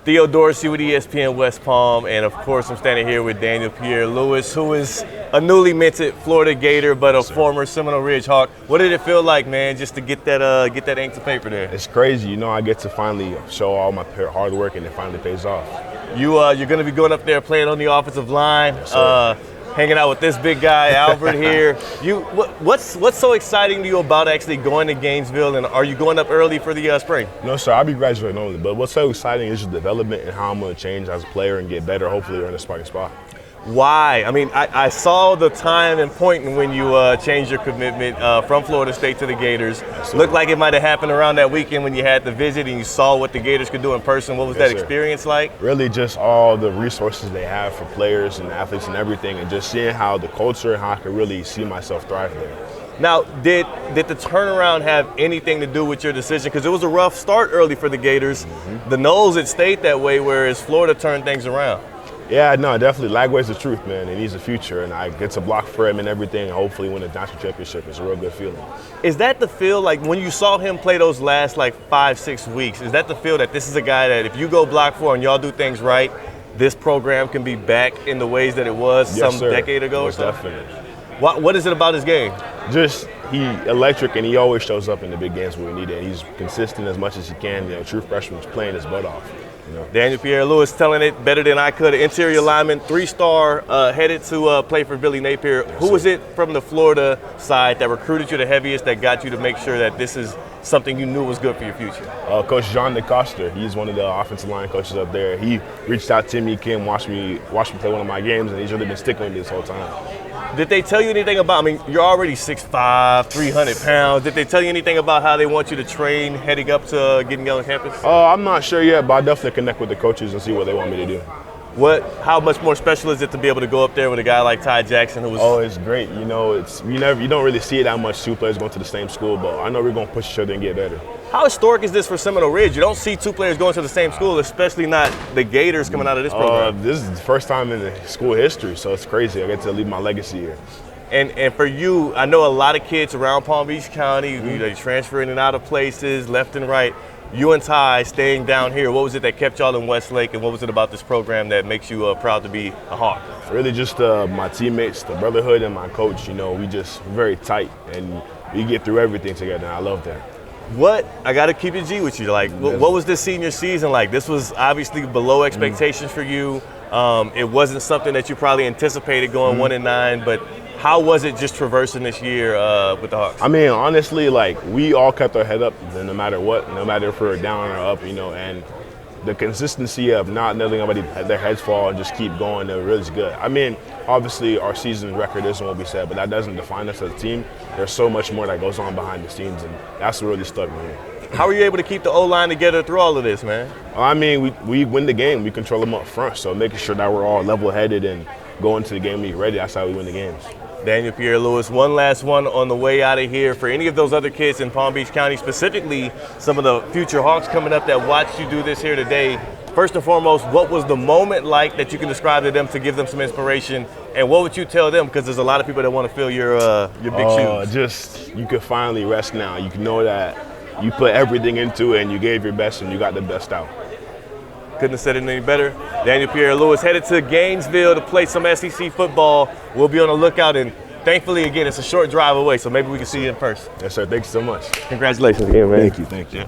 Theo Dorsey with ESPN West Palm, and of course I'm standing here with Daniel Pierre Louis, who is a newly minted Floirda Gator, but a former Seminole Ridge Hawk. What did it feel like, man, just to get that ink to paper there? It's crazy, you know. I get to finally show all my hard work, and it finally pays off. You're going to be going up there playing on the offensive line, hanging out with this big guy Albert here. What's so exciting to you about actually going to Gainesville, and are you going up early for the spring? No, sir. I'll be graduating only. But what's so exciting is the development and how I'm going to change as a player and get better, hopefully, earn a starting spot. Why? I mean, I saw the time and point when you changed your commitment from Florida State to the Gators. Looked like it might have happened around that weekend when you had the visit and you saw what the Gators could do in person. What was that experience like? Really just all the resources they have for players and athletes and everything, and just seeing how the culture and how I could really see myself thrive there. Now, did the turnaround have anything to do with your decision? Because it was a rough start early for the Gators. The Noles, it stayed that way, whereas Florida turned things around. Yeah, no, definitely. Lagway's the truth, man, and he's the future, and I get to block for him and everything, and hopefully win a national championship. It's a real good feeling. Is that the feel, like when you saw him play those last 5-6 weeks, is that the feel that this is a guy that if you go block for and y'all do things right, this program can be back in the ways that it was decade ago or so? Definitely. What is it about his game? Just he electric, and he always shows up in the big games where we need it. He's consistent as much as he can. You know, true freshman's playing his butt off. You know. Daniel Pierre Louis telling it better than I could. Interior lineman, 3-star, headed to play for Billy Napier. Who was it from the Florida side that recruited you the heaviest, that got you to make sure that this is something you knew was good for your future? Coach John DeCoster. He's one of the offensive line coaches up there. He reached out to me, came watch me play one of my games, and he's really been sticking with me this whole time. Did they tell you anything about, I mean, you're already 6'5", 300 pounds. Did they tell you anything about how they want you to train heading up to getting on campus? I'm not sure yet, but I'll definitely connect with the coaches and see what they want me to do. How much more special is it to be able to go up there with a guy like Ty Jackson, who was? Oh, it's great. You know, you don't really see it that much, two players going to the same school, but I know we're going to push each other and get better. How historic is this for Seminole Ridge? You don't see two players going to the same school, especially not the Gators coming out of this program. This is the first time in the school history, so it's crazy. I get to leave my legacy here. And for you, I know a lot of kids around Palm Beach County, they transfer in and out of places, left and right. You and Ty staying down here, what was it that kept y'all in Westlake, and what was it about this program that makes you proud to be a Hawk? Really just my teammates, the brotherhood, and my coach. You know, we just very tight, and we get through everything together, and I love that. I got to keep it G with you. What was this senior season like? This was obviously below expectations for you. It wasn't something that you probably anticipated going 1-9, but how was it just traversing this year with the Hawks? I mean, honestly, we all kept our head up no matter what, no matter if we were down or up, you know, and the consistency of not letting anybody their heads fall and just keep going, they're really good. I mean, obviously our season record isn't what we said, but that doesn't define us as a team. There's so much more that goes on behind the scenes, and that's what really stuck with me. How were you able to keep the O-line together through all of this, man? I mean, we win the game. We control them up front, so making sure that we're all level-headed and going to the game week ready, that's how we win the games. Daniel Pierre Louis, one last one on the way out of here. For any of those other kids in Palm Beach County, specifically some of the future Hawks coming up that watched you do this here today, first and foremost, what was the moment like that you can describe to them to give them some inspiration? And what would you tell them? Because there's a lot of people that want to fill your big shoes. Just, you can finally rest now. You can know that you put everything into it and you gave your best and you got the best out. Couldn't have said it any better. Daniel Pierre Louis headed to Gainesville to play some SEC football. We'll be on the lookout, and thankfully, again, it's a short drive away, so maybe we can see you in person. Yes, sir. Thank you so much. Congratulations again, man. Thank you.